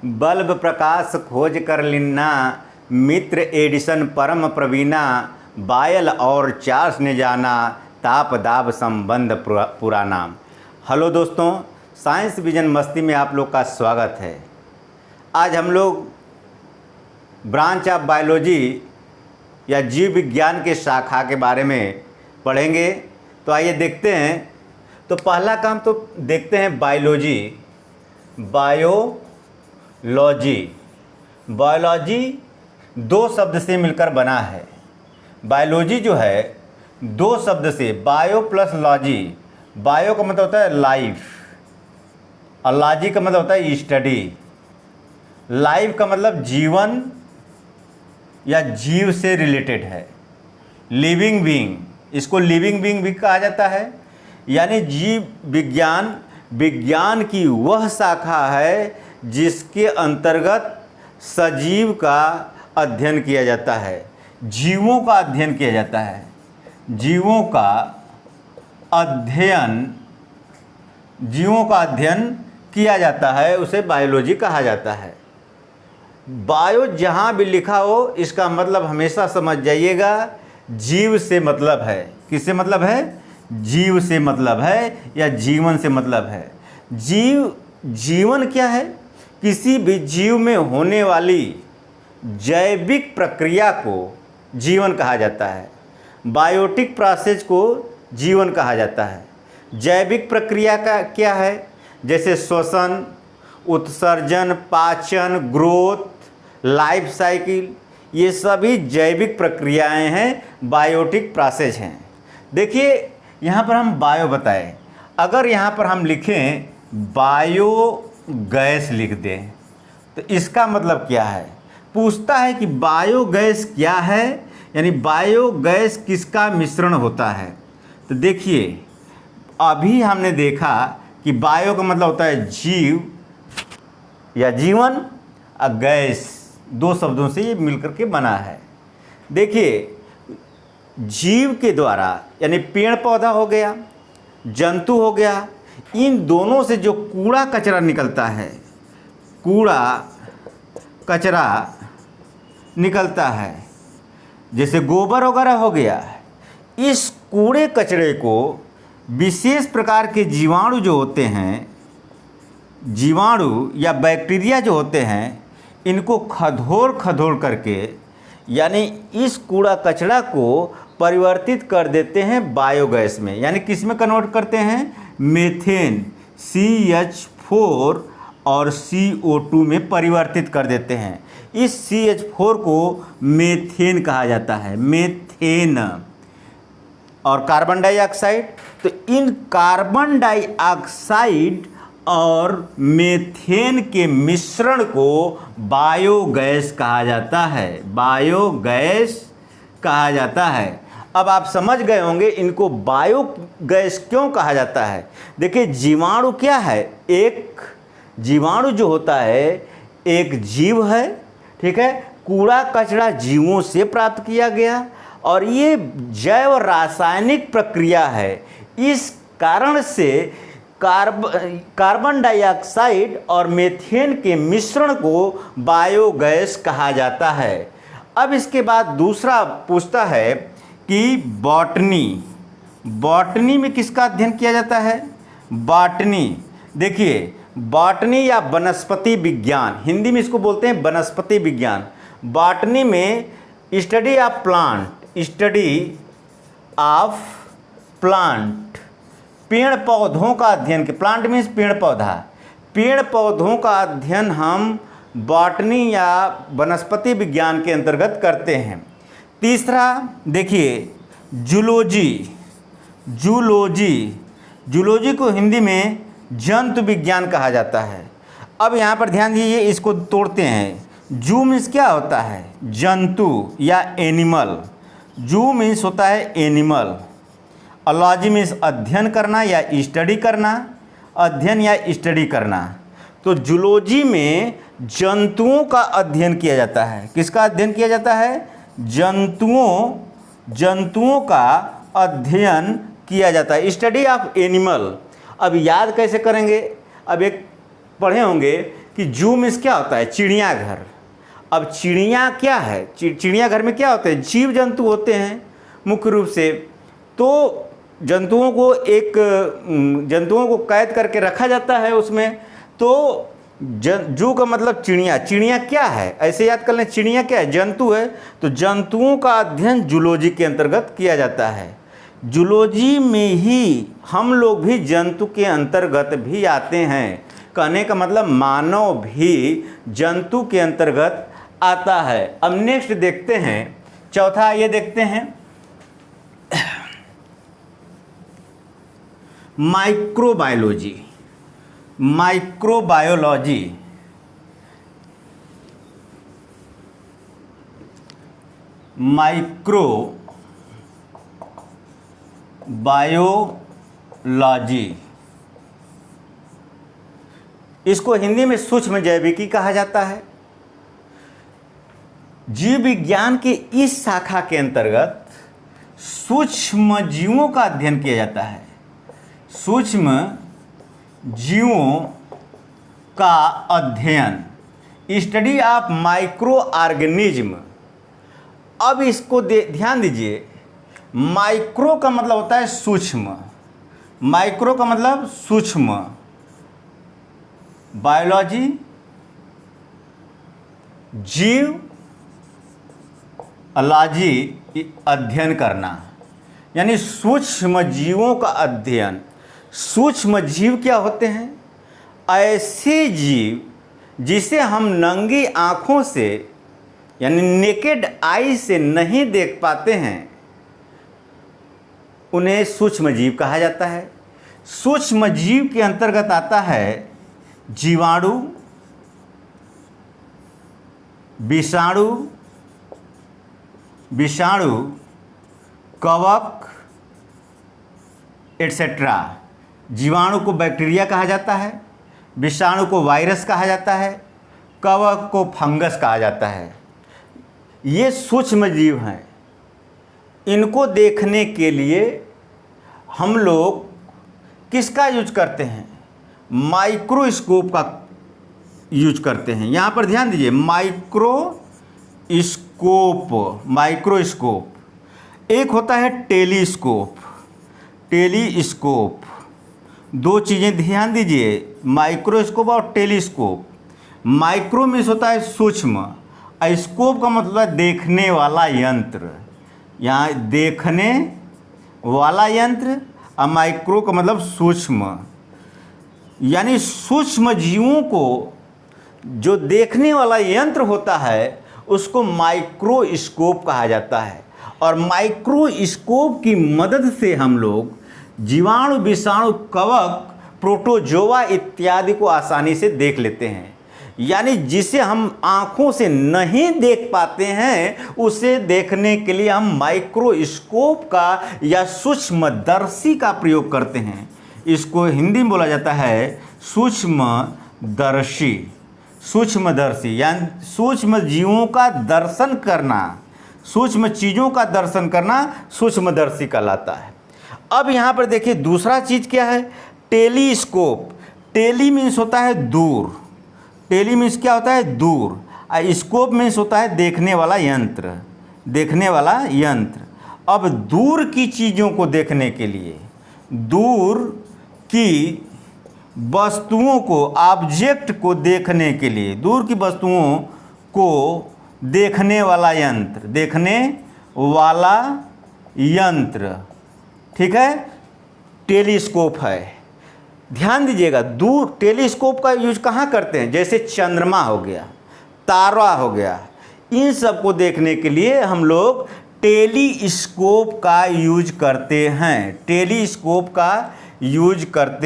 Bulb प्रकाश खोज कर लिन्ना, मित्र Edison परम प्रवीणा, बायल और चार्ल्स ने जाना, ताप दाब संबंध पुराना। हेलो दोस्तों, साइंस विजन मस्ती में आप लोग का स्वागत है। आज हम लोग ब्रांच ऑफ बायोलॉजी या जीव विज्ञान के शाखा के बारे में पढ़ेंगे। तो आइए देखते हैं। तो पहला काम तो देखते हैं बायोलॉजी। बायोलॉजी दो शब्द से मिलकर बना है। बायोलॉजी जो है दो शब्द से, बायो प्लस लॉजी। बायो का मतलब होता है लाइफ और लॉजी का मतलब होता है स्टडी। लाइफ का मतलब जीवन या जीव से रिलेटेड है। लिविंग बीइंग, इसको लिविंग बीइंग भी कहा जाता है। यानी जीव विज्ञान की वह शाखा है जिसके अंतर्गत सजीव का अध्ययन किया जाता है, जीवों का अध्ययन किया जाता है। जीवों का अध्ययन किया जाता है, उसे बायोलॉजी कहा जाता है। बायो जहाँ भी लिखा हो इसका मतलब हमेशा समझ जाइएगा जीव से मतलब है। किससे मतलब है? जीव से मतलब है या जीवन से मतलब है। जीवन क्या है? किसी भी जीव में होने वाली जैविक प्रक्रिया को जीवन कहा जाता है। बायोटिक प्रोसेस को जीवन कहा जाता है। जैविक प्रक्रिया का क्या है? जैसे श्वसन, उत्सर्जन, पाचन, ग्रोथ, लाइफ साइकिल, ये सभी जैविक प्रक्रियाएं हैं, बायोटिक प्रोसेस हैं। देखिए यहाँ पर हम बायो बताएं। अगर यहाँ पर हम लिखें बायो गैस लिख दें तो इसका मतलब क्या है? पूछता है कि बायो गैस क्या है, यानी बायो गैस किसका मिश्रण होता है। तो देखिए अभी हमने देखा कि बायो का मतलब होता है जीव या जीवन, और गैस दो शब्दों से ये मिलकर के बना है। देखिए जीव के द्वारा यानी पेड़ पौधा हो गया, जंतु हो गया, इन दोनों से जो कूड़ा कचरा निकलता है, कूड़ा कचरा निकलता है, जैसे गोबर वगैरह हो गया, इस कूड़े कचरे को विशेष प्रकार के जीवाणु जो होते हैं, जीवाणु या बैक्टीरिया जो होते हैं, इनको खदोड़ करके यानी इस कूड़ा कचरा को परिवर्तित कर देते हैं बायोगैस में। यानी किस में कन्वर्ट करते हैं? मीथेन CH4 और CO2 में परिवर्तित कर देते हैं। इस CH4 को मीथेन कहा जाता है, मीथेन। और कार्बन डाइऑक्साइड, तो इन कार्बन डाइऑक्साइड और मीथेन के मिश्रण को बायोगैस कहा जाता है। बायोगैस कहा जाता है। अब आप समझ गए होंगे इनको बायोगैस क्यों कहा जाता है। देखिए जीवाणु क्या है? एक जीवाणु जो होता है एक जीव है, ठीक है। कूड़ा कचरा जीवों से प्राप्त किया गया और ये जैव रासायनिक प्रक्रिया है। इस कारण से कार्बन डाइऑक्साइड और मीथेन के मिश्रण को बायोगैस कहा जाता है। अब इसके बाद दूसरा पूछता है कि बॉटनी में किसका अध्ययन किया जाता है? बॉटनी। देखिए बॉटनी या वनस्पति विज्ञान, हिंदी में इसको बोलते हैं वनस्पति विज्ञान। बॉटनी में स्टडी ऑफ प्लांट, पेड़ पौधों का अध्ययन। प्लांट मीन्स पेड़ पौधा। पेड़ पौधों का अध्ययन हम बॉटनी या वनस्पति विज्ञान के अंतर्गत करते हैं। तीसरा देखिए जूलॉजी को हिंदी में जंतु विज्ञान कहा जाता है। अब यहाँ पर ध्यान दीजिए, इसको तोड़ते हैं। जू मीन्स क्या होता है? जंतु या एनिमल। जू मीन्स होता है एनिमल। लॉजी मीन्स अध्ययन करना या स्टडी करना, अध्ययन या स्टडी करना। तो जूलॉजी में जंतुओं का अध्ययन किया जाता है। किसका अध्ययन किया जाता है? जंतुओं का अध्ययन किया जाता है, स्टडी ऑफ एनिमल। अब याद कैसे करेंगे? अब एक पढ़े होंगे कि जू मीन्स क्या होता है, चिड़ियाघर। अब चिड़िया क्या है, चिड़ियाघर में क्या होते हैं, जीव जंतु होते हैं मुख्य रूप से। तो जंतुओं को कैद करके रखा जाता है उसमें। तो जू का मतलब चिड़िया, चिड़िया क्या है ऐसे याद कर लें, चिड़िया क्या है, जंतु है। तो जंतुओं का अध्ययन जूलॉजी के अंतर्गत किया जाता है। जूलॉजी में ही हम लोग भी जंतु के अंतर्गत भी आते हैं। कहने का मतलब मानव भी जंतु के अंतर्गत आता है। अब नेक्स्ट देखते हैं, चौथा ये देखते हैं माइक्रोबायोलॉजी। माइक्रोबायोलॉजी माइक्रोबायोलॉजी इसको हिंदी में सूक्ष्म जैविकी कहा जाता है। जीव विज्ञान के इस शाखा के अंतर्गत सूक्ष्म जीवों का अध्ययन किया जाता है। सूक्ष्म जीवों का अध्ययन, स्टडी ऑफ माइक्रो ऑर्गेनिज्म। अब इसको ध्यान दीजिए, माइक्रो का मतलब होता है सूक्ष्म, माइक्रो का मतलब सूक्ष्म, बायोलॉजी जीव, अलॉजी अध्ययन करना, यानी सूक्ष्म जीवों का अध्ययन। सूक्ष्म जीव क्या होते हैं, ऐसे जीव जिसे हम नंगी आँखों से यानी नेकेड आई से नहीं देख पाते हैं, उन्हें सूक्ष्म जीव कहा जाता है। सूक्ष्म जीव के अंतर्गत आता है जीवाणु, विषाणु, कवक एटसेट्रा। जीवाणु को बैक्टीरिया कहा जाता है, विषाणु को वायरस कहा जाता है, कवक को फंगस कहा जाता है। ये सूक्ष्म जीव हैं। इनको देखने के लिए हम लोग किसका यूज करते हैं, माइक्रोस्कोप का यूज करते हैं। यहाँ पर ध्यान दीजिए, माइक्रोस्कोप एक होता है टेलीस्कोप। दो चीज़ें ध्यान दीजिए, माइक्रोस्कोप और टेलीस्कोप। माइक्रो मीन्स होता है सूक्ष्म, स्कोप का मतलब है देखने वाला यंत्र। यहाँ देखने वाला यंत्र, और माइक्रो का मतलब सूक्ष्म, यानी सूक्ष्म जीवों को जो देखने वाला यंत्र होता है उसको माइक्रोस्कोप कहा जाता है। और माइक्रोस्कोप की मदद से हम लोग जीवाणु, विषाणु, कवक, प्रोटोजोआ इत्यादि को आसानी से देख लेते हैं। यानी जिसे हम आँखों से नहीं देख पाते हैं उसे देखने के लिए हम माइक्रोस्कोप का या सूक्ष्मदर्शी का प्रयोग करते हैं। इसको हिंदी में बोला जाता है सूक्ष्मदर्शी, यानी सूक्ष्म जीवों का दर्शन करना, सूक्ष्म चीज़ों का दर्शन करना सूक्ष्मदर्शी कहलाता है। अब यहाँ पर देखिए दूसरा चीज़ क्या है, टेलीस्कोप। टेली मीन्स होता है दूर, टेली मीन्स क्या होता है दूर, और स्कोप मीन्स होता है देखने वाला यंत्र। अब दूर की चीज़ों को देखने के लिए, दूर की वस्तुओं को, ऑब्जेक्ट को देखने के लिए, दूर की वस्तुओं को देखने वाला यंत्र, ठीक है, टेलीस्कोप है। ध्यान दीजिएगा, दूर टेलीस्कोप का यूज कहाँ करते हैं, जैसे चंद्रमा हो गया, तारा हो गया, इन सब को देखने के लिए हम लोग टेलीस्कोप का यूज करते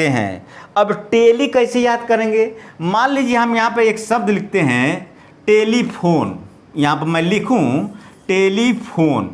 हैं। अब टेली कैसे याद करेंगे, मान लीजिए हम यहाँ पे एक शब्द लिखते हैं टेलीफोन, यहाँ पर मैं लिखूँ टेलीफोन,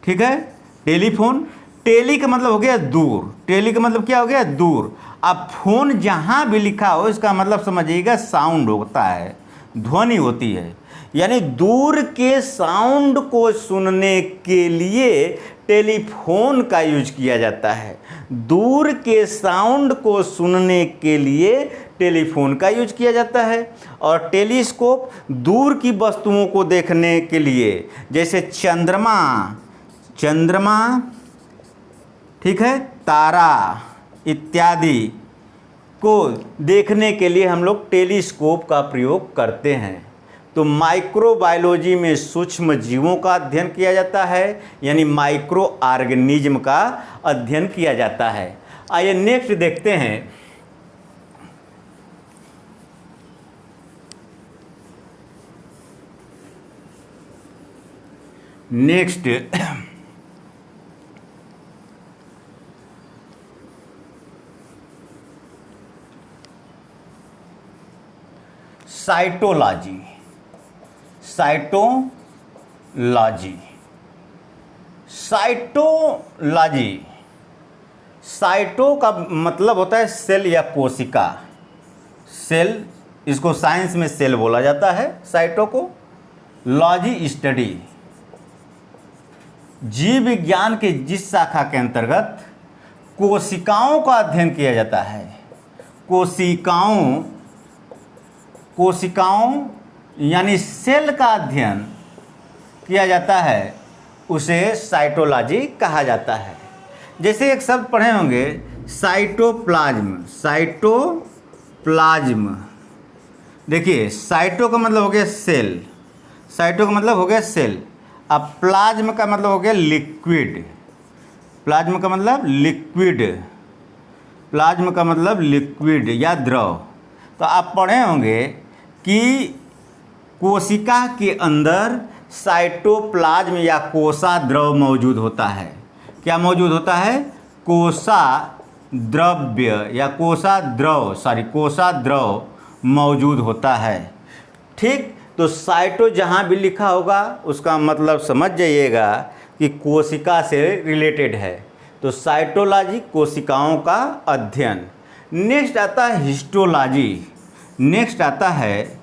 ठीक है, टेलीफोन। टेली का मतलब हो गया दूर, टेली का मतलब क्या हो गया दूर। अब फोन जहाँ भी लिखा हो इसका मतलब समझिएगा साउंड होता है, ध्वनि होती है। यानी दूर के साउंड को सुनने के लिए टेलीफोन का यूज किया जाता है। दूर के साउंड को सुनने के लिए टेलीफोन का यूज किया जाता है। और टेलीस्कोप दूर की वस्तुओं को देखने के लिए, जैसे चंद्रमा, ठीक है, तारा इत्यादि को देखने के लिए हम लोग टेलीस्कोप का प्रयोग करते हैं। तो माइक्रोबायोलॉजी में सूक्ष्म जीवों का अध्ययन किया जाता है, यानी माइक्रो ऑर्गेनिज्म का अध्ययन किया जाता है। आइए नेक्स्ट देखते हैं। Next cytology. साइटो का मतलब होता है सेल या कोशिका। सेल, इसको साइंस में सेल बोला जाता है, साइटो को। लॉजी स्टडी, जीव विज्ञान के जिस शाखा के अंतर्गत कोशिकाओं का अध्ययन किया जाता है, कोशिकाओं यानी सेल का अध्ययन किया जाता है, उसे साइटोलॉजी कहा जाता है। जैसे एक शब्द पढ़े होंगे साइटोप्लाज्म। देखिए, साइटो का मतलब हो गया सेल, अब प्लाज्म का मतलब हो गया लिक्विड, या द्रव। तो आप पढ़े होंगे कि कोशिका के अंदर साइटोप्लाज्म या कोसा द्रव मौजूद होता है। क्या मौजूद होता है? कोसा द्रव मौजूद होता है। ठीक, तो साइटो जहाँ भी लिखा होगा उसका मतलब समझ जाइएगा कि कोशिका से रिलेटेड है। तो साइटोलॉजी कोशिकाओं का अध्ययन। नेक्स्ट आता है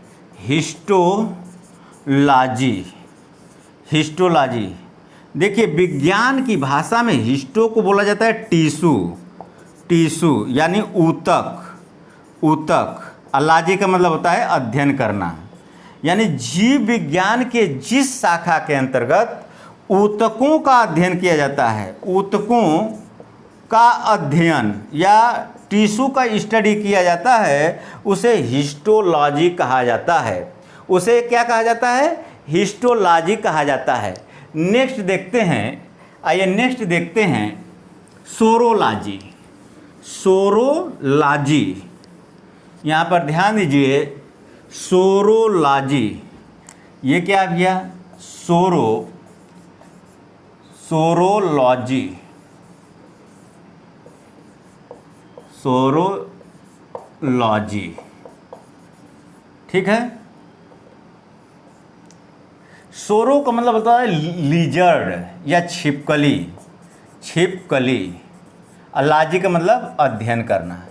हिस्टोलॉजी। देखिए, विज्ञान की भाषा में हिस्टो को बोला जाता है टीसू यानी ऊतक। अलाजी का मतलब होता है अध्ययन करना, यानी जीव विज्ञान के जिस शाखा के अंतर्गत ऊतकों का अध्ययन किया जाता है, ऊतकों का अध्ययन या टिश्यू का स्टडी किया जाता है, उसे हिस्टोलॉजी कहा जाता है। उसे क्या कहा जाता है? हिस्टोलॉजी कहा जाता है। नेक्स्ट देखते हैं सोरोलॉजी। यहाँ पर ध्यान दीजिए, सोरोलॉजी, ये क्या भैया? सोरोलॉजी, ठीक है। सोरो का मतलब होता है लिजर्ड या छिपकली। लॉजी का मतलब अध्ययन करना,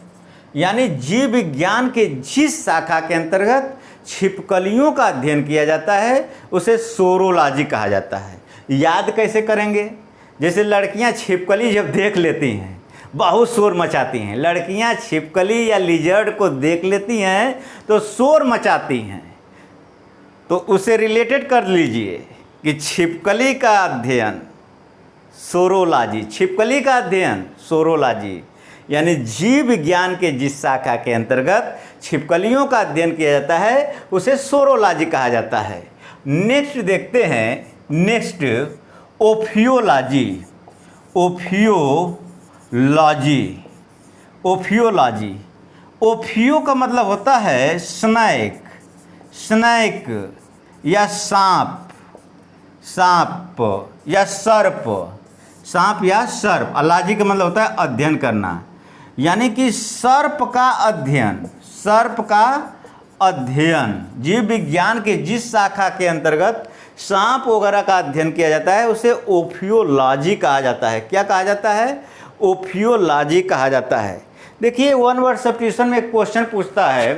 यानी जीव विज्ञान के जिस शाखा के अंतर्गत छिपकलियों का अध्ययन किया जाता है, उसे सोरोलॉजी कहा जाता है। याद कैसे करेंगे? जैसे लड़कियां छिपकली जब देख लेती हैं, बहुत शोर मचाती हैं। लड़कियां छिपकली या लिजर्ड को देख लेती हैं तो शोर मचाती हैं। तो उससे रिलेटेड कर लीजिए कि छिपकली का अध्ययन सोरोलॉजी, यानी जीव विज्ञान के जिस शाखा के अंतर्गत छिपकलियों का अध्ययन किया जाता है, उसे सोरोलॉजी कहा जाता है। नेक्स्ट देखते हैं, ओफियो का मतलब होता है स्नैक या सांप या सर्प। अलाजी का मतलब होता है अध्ययन करना, यानी कि सर्प का अध्ययन। जीव विज्ञान के जिस शाखा के अंतर्गत सांप वगैरह का अध्ययन किया जाता है, उसे ओफियोलॉजी कहा जाता है। क्या कहा जाता है? ओफियोलॉजी कहा जाता है। देखिए, वन वर्ड सब्स्टिट्यूशन में एक क्वेश्चन पूछता है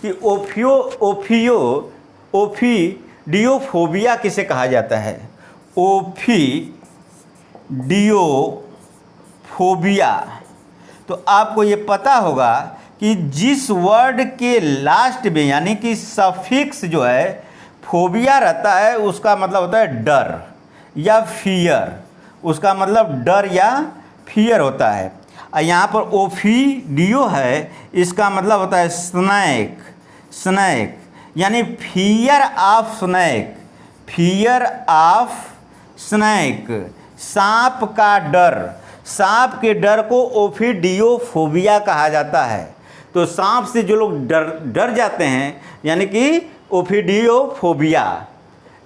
कि ओफिडियोफोबिया किसे कहा जाता है? ओफिडियोफोबिया। तो आपको ये पता होगा कि कि जिस वर्ड के लास्ट में यानी कि सफिक्स जो है फोबिया रहता है, उसका मतलब होता है डर या फियर, उसका मतलब डर या फियर होता है। और यहाँ पर ओफिडियो है, इसका मतलब होता है स्नैक, स्नैक यानी fear of snack, fear of snack, सांप का डर, सांप के डर को ओफिडियोफोबिया कहा जाता है। तो सांप से जो लोग डर जाते हैं यानी कि ओफिडियोफोबिया।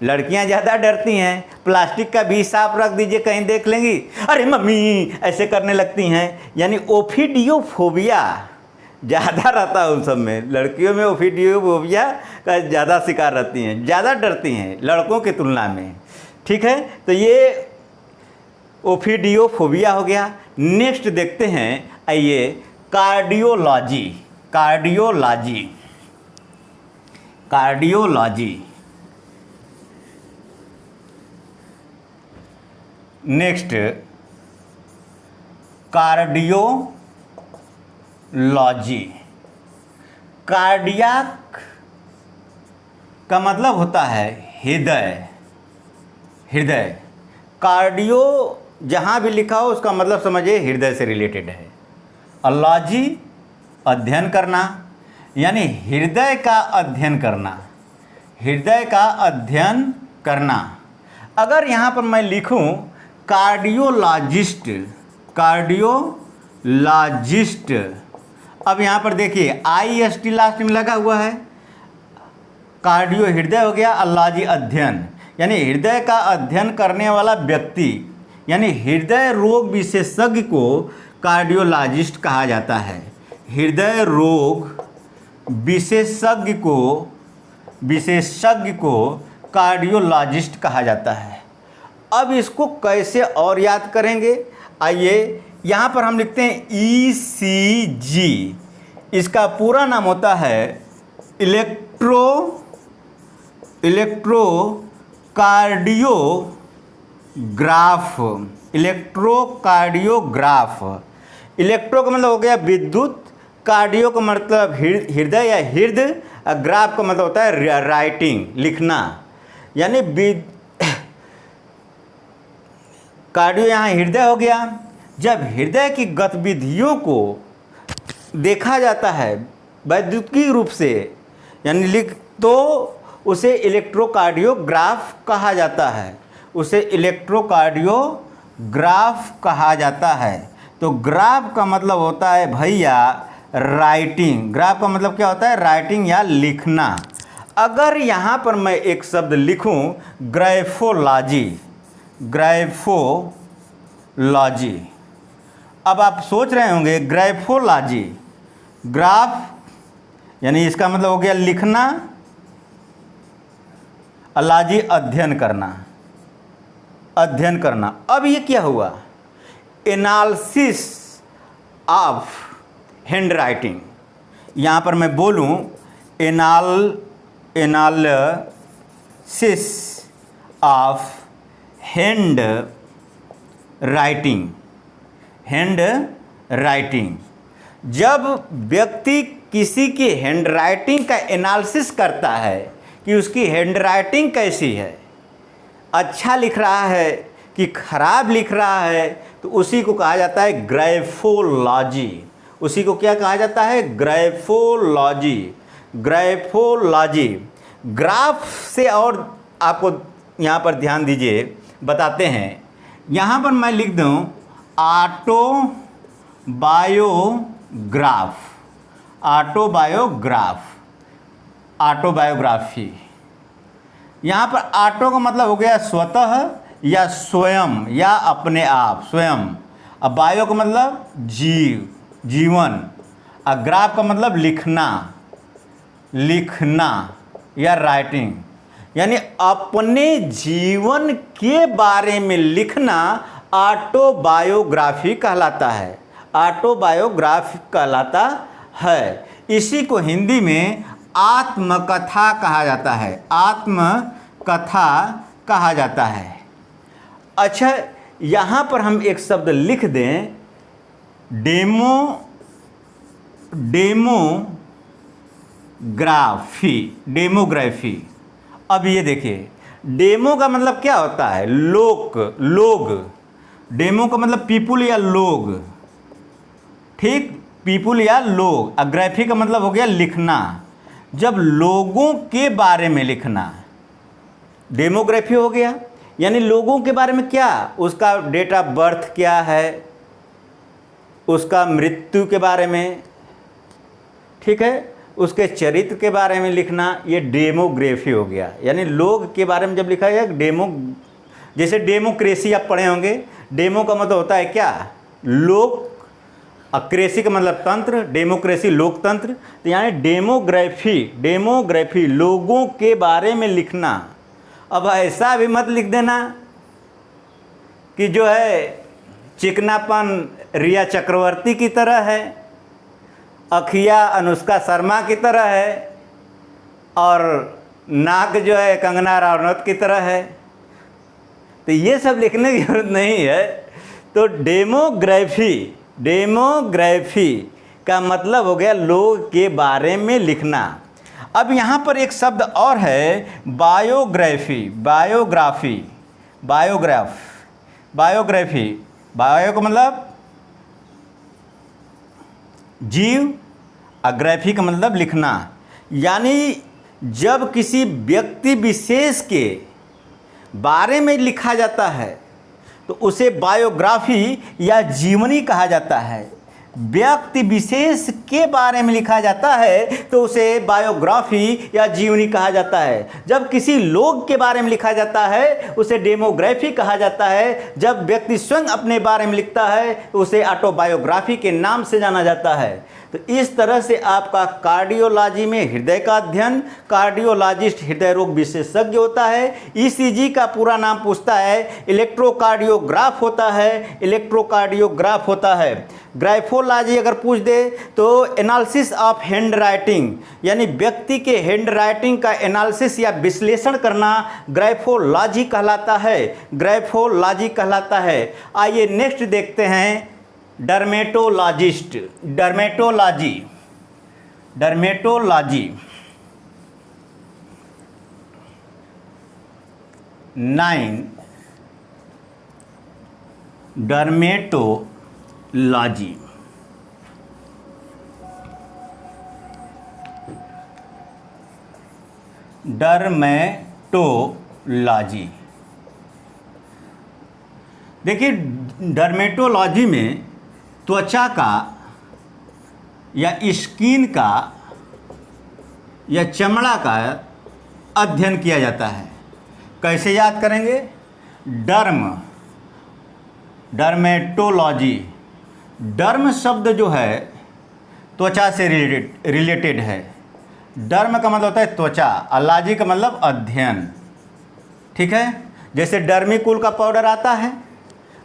लड़कियां ज़्यादा डरती हैं, प्लास्टिक का भी सांप रख दीजिए कहीं देख लेंगी, अरे मम्मी ऐसे करने लगती हैं, यानी ओफिडियोफोबिया ज़्यादा रहता है उन सब में। लड़कियों में ओफिडियोफोबिया का ज़्यादा शिकार रहती हैं, ज़्यादा डरती हैं लड़कों की तुलना में। ठीक है, तो ये ओफिडियोफोबिया हो गया। नेक्स्ट देखते हैं, आइए cardiology, cardiology, cardiology. Next cardiology. Cardiac का मतलब होता है हृदय, हृदय। कार्डियो जहाँ भी लिखा हो उसका मतलब समझिए हृदय से रिलेटेड है। अलॉजी अध्ययन करना, यानी हृदय का अध्ययन करना, हृदय का अध्ययन करना। अगर यहाँ पर मैं लिखूँ कार्डियोलॉजिस्ट, कार्डियोलॉजिस्ट, अब यहाँ पर देखिए IST लास्ट में लगा हुआ है। कार्डियो हृदय हो गया, अलॉजी अध्ययन, यानी हृदय का अध्ययन करने वाला व्यक्ति, यानी हृदय रोग विशेषज्ञ को कार्डियोलॉजिस्ट कहा जाता है। हृदय रोग विशेषज्ञ को कार्डियोलॉजिस्ट कहा जाता है। अब इसको कैसे और याद करेंगे, आइए यहाँ पर हम लिखते हैं ECG। इसका पूरा नाम होता है इलेक्ट्रोकार्डियोग्राफ, इलेक्ट्रोकार्डियोग्राफ। इलेक्ट्रो का मतलब हो गया विद्युत, कार्डियो का मतलब हृदय या हृदय, ग्राफ का मतलब होता है राइटिंग, लिखना, यानी कार्डियो यहाँ हृदय हो गया। जब हृदय की गतिविधियों को देखा जाता है वैद्युतिक रूप से, यानी लिख, तो उसे इलेक्ट्रोकार्डियोग्राफ कहा जाता है, उसे इलेक्ट्रोकार्डियोग्राफ कहा जाता है। तो ग्राफ का मतलब होता है भैया राइटिंग, ग्राफ का मतलब क्या होता है, राइटिंग या लिखना। अगर यहाँ पर मैं एक शब्द लिखूँ ग्राफोलॉजी, ग्राफोलॉजी, अब आप सोच रहे होंगे ग्राफोलॉजी, ग्राफ यानी इसका मतलब हो गया लिखना, अलॉजी अध्ययन करना, अध्ययन करना। अब ये क्या हुआ, एनालिसिस ऑफ हैंड राइटिंग। यहाँ पर मैं बोलूँ analysis of hand writing, hand writing. जब व्यक्ति किसी की हैंड राइटिंग का एनालिसिस करता है कि उसकी हैंड राइटिंग कैसी है, अच्छा लिख रहा है कि खराब लिख रहा है, तो उसी को कहा जाता है ग्राफोलॉजी। उसी को क्या कहा जाता है, ग्राफोलॉजी, ग्राफोलॉजी। ग्राफ से और आपको यहाँ पर ध्यान दीजिए, बताते हैं। यहाँ पर मैं लिख दूँ ऑटोबायोग्राफ, ऑटोबायोग्राफ, ऑटोबायोग्राफी। यहाँ पर ऑटो का मतलब हो गया स्वतः या स्वयं या अपने आप, स्वयं। अब बायो का मतलब जीव, जीवन। और ग्राफ का मतलब लिखना, लिखना या राइटिंग, यानी अपने जीवन के बारे में लिखना ऑटोबायोग्राफी कहलाता है, ऑटोबायोग्राफी कहलाता है। इसी को हिंदी में आत्मकथा कहा जाता है, आत्मकथा कहा जाता है। अच्छा, यहाँ पर हम एक शब्द लिख दें डेमोग्राफी। अब ये देखिए, डेमो का मतलब क्या होता है? लोग। डेमो का मतलब पीपुल या लोग, ठीक, पीपुल या लोग। ग्राफी का मतलब हो गया लिखना, जब लोगों के बारे में लिखना, डेमोग्राफी हो गया। यानी लोगों के बारे में क्या, उसका डेट ऑफ बर्थ क्या है, उसका मृत्यु के बारे में, ठीक है, उसके चरित्र के बारे में लिखना, ये डेमोग्राफी हो गया। यानी लोग के बारे में जब लिखा गया जैसे डेमोक्रेसी आप पढ़े होंगे, डेमो का मतलब होता है क्या, लोग, क्रेसी का मतलब तंत्र, डेमोक्रेसी लोकतंत्र। तो यानी डेमोग्राफी लोगों के बारे में लिखना। अब ऐसा भी मत लिख देना कि जो है चिकनापन रिया चक्रवर्ती की तरह है, अखिया अनुष्का शर्मा की तरह है, और नाक जो है कंगना रानौत की तरह है। तो ये सब लिखने की जरूरत नहीं है। तो डेमोग्राफी का मतलब हो गया लोग के बारे में लिखना। अब यहाँ पर एक शब्द और है, बायोग्राफी। बायो का मतलब जीव, ग्राफी का मतलब लिखना। यानी जब किसी व्यक्ति विशेष के बारे में लिखा जाता है तो उसे बायोग्राफी या जीवनी कहा जाता है। व्यक्ति विशेष के बारे में लिखा जाता है तो उसे बायोग्राफी या जीवनी कहा जाता है। जब किसी लोग के बारे में लिखा जाता है उसे डेमोग्राफी कहा जाता है। जब व्यक्ति स्वयं अपने बारे में लिखता है तो उसे ऑटोबायोग्राफी के नाम से जाना जाता है। तो इस तरह से आपका कार्डियोलॉजी में हृदय का अध्ययन, कार्डियोलॉजिस्ट हृदय रोग विशेषज्ञ होता है। ईसीजी का पूरा नाम पूछता है, इलेक्ट्रोकार्डियोग्राफ होता है। ग्राफोलॉजी अगर पूछ दे तो एनालिसिस ऑफ हैंड राइटिंग, यानी व्यक्ति के हैंड राइटिंग का एनालिसिस या विश्लेषण करना ग्राफोलॉजी कहलाता है। आइए नेक्स्ट देखते हैं डर्मेटोलॉजी। 9 डर्मेटोलॉजी। देखिए, डर्मेटोलॉजी में त्वचा का या स्किन का या चमड़ा का अध्ययन किया जाता है। कैसे याद करेंगे? डर्मेटोलॉजी। डर्म शब्द जो है त्वचा से रिलेटेड है। डर्म का मतलब होता है त्वचा, अलॉजी का मतलब अध्ययन, ठीक है। जैसे डर्मिकूल का पाउडर आता है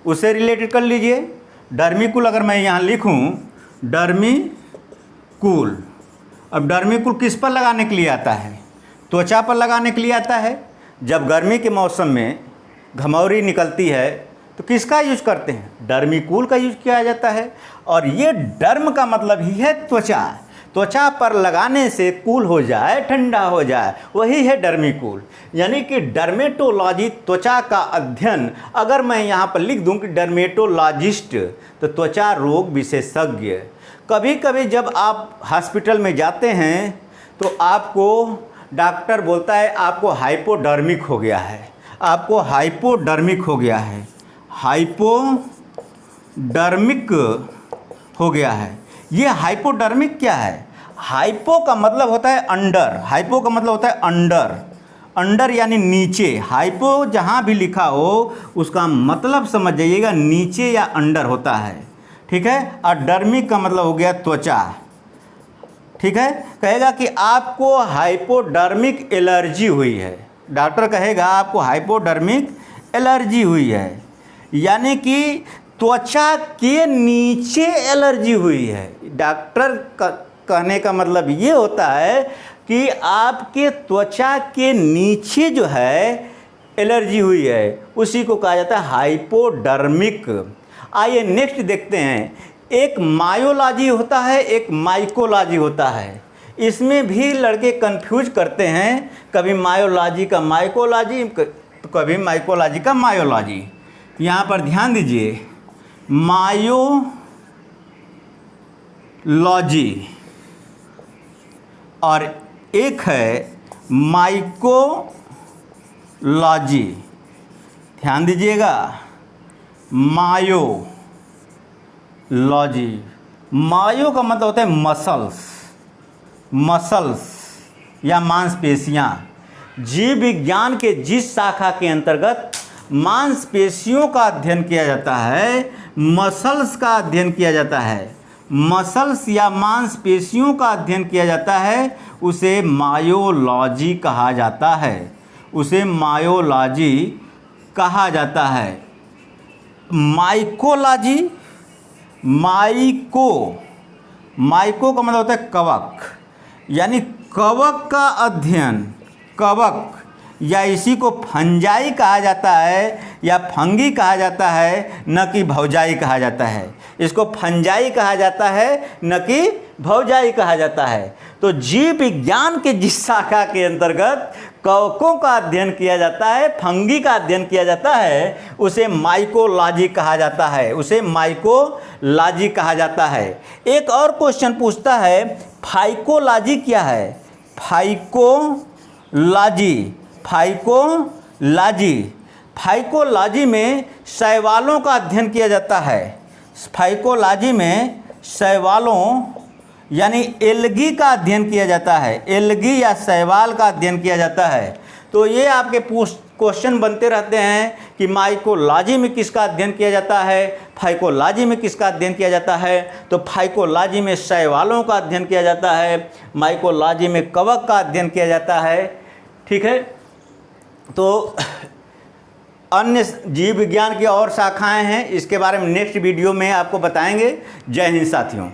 उससे रिलेटेड कर लीजिए। डर्मिकूल अगर मैं यहाँ लिखूँ डर्मिकूल, अब डर्मिकूल किस पर लगाने के लिए आता है? त्वचा पर लगाने के लिए आता है। जब गर्मी के मौसम में घमौरी निकलती है तो किसका यूज करते हैं? डर्मिकूल का यूज किया जाता है। और ये डर्म का मतलब ही है त्वचा पर लगाने से कूल हो जाए, ठंडा हो जाए, वही है डर्मिकूल। यानी कि डर्मेटोलॉजी त्वचा का अध्ययन। अगर मैं यहाँ पर लिख दूँ कि डर्मेटोलॉजिस्ट तो त्वचा रोग विशेषज्ञ। कभी कभी जब आप हॉस्पिटल में जाते हैं तो आपको डॉक्टर बोलता है आपको हाइपोडर्मिक हो गया है, ये हाइपोडर्मिक क्या है? हाइपो का मतलब होता है अंडर, यानी नीचे। हाइपो जहाँ भी लिखा हो उसका मतलब समझ जाइएगा नीचे या अंडर होता है, ठीक है। और डर्मिक का मतलब हो गया त्वचा, ठीक है। कहेगा कि आपको हाइपोडर्मिक एलर्जी हुई है, डॉक्टर कहेगा आपको हाइपोडर्मिक एलर्जी हुई है, यानी कि त्वचा के नीचे एलर्जी हुई है। डॉक्टर कहने का मतलब ये होता है कि आपके त्वचा के नीचे जो है एलर्जी हुई है, उसी को कहा जाता है हाइपोडर्मिक। आइए नेक्स्ट देखते हैं एक मायोलॉजी होता है, एक माइकोलॉजी होता है। इसमें भी लड़के कंफ्यूज करते हैं, कभी मायोलॉजी का माइकोलॉजी, कभी माइकोलॉजी का मायोलॉजी। यहाँ पर ध्यान दीजिए, मायोलॉजी और एक है माइकोलॉजी। ध्यान दीजिएगा, मायोलॉजी, मायो का मतलब होता है मसल्स या मांसपेशियाँ। जीव विज्ञान के जिस शाखा के अंतर्गत मांसपेशियों का अध्ययन किया जाता है, मसल्स का अध्ययन किया जाता है, मसल्स या मांसपेशियों का अध्ययन किया जाता है, उसे मायोलॉजी कहा जाता है, उसे मायोलॉजी कहा जाता है। माइकोलॉजी, माइको का मतलब होता है कवक, यानी कवक का अध्ययन, कवक या इसी को फंजाई कहा जाता है या फंगी कहा जाता है, न कि भौजाई कहा जाता है। इसको फंजाई कहा जाता है, न कि भौजाई कहा जाता है। तो जीव विज्ञान के जिस शाखा के अंतर्गत कवकों का अध्ययन किया जाता है, फंगी का अध्ययन किया जाता है, उसे माइकोलॉजी कहा जाता है, उसे माइकोलॉजी कहा जाता है। एक और क्वेश्चन पूछता है, फाइकोलॉजी क्या है? फाइकोलॉजी में शैवालों का अध्ययन किया जाता है। फाइकोलॉजी में शैवालों यानी एल्गी का अध्ययन किया जाता है, एल्गी या शैवाल का अध्ययन किया जाता है। तो ये आपके क्वेश्चन बनते रहते हैं कि माइकोलॉजी में किसका अध्ययन किया जाता है, फाइकोलॉजी में किसका अध्ययन किया जाता है। तो फाइकोलॉजी में शैवालों का अध्ययन किया जाता है, माइकोलॉजी में कवक का अध्ययन किया जाता है। ठीक है, तो अन्य जीव विज्ञान की और शाखाएं हैं, इसके बारे में नेक्स्ट वीडियो में आपको बताएंगे। जय हिंद साथियों।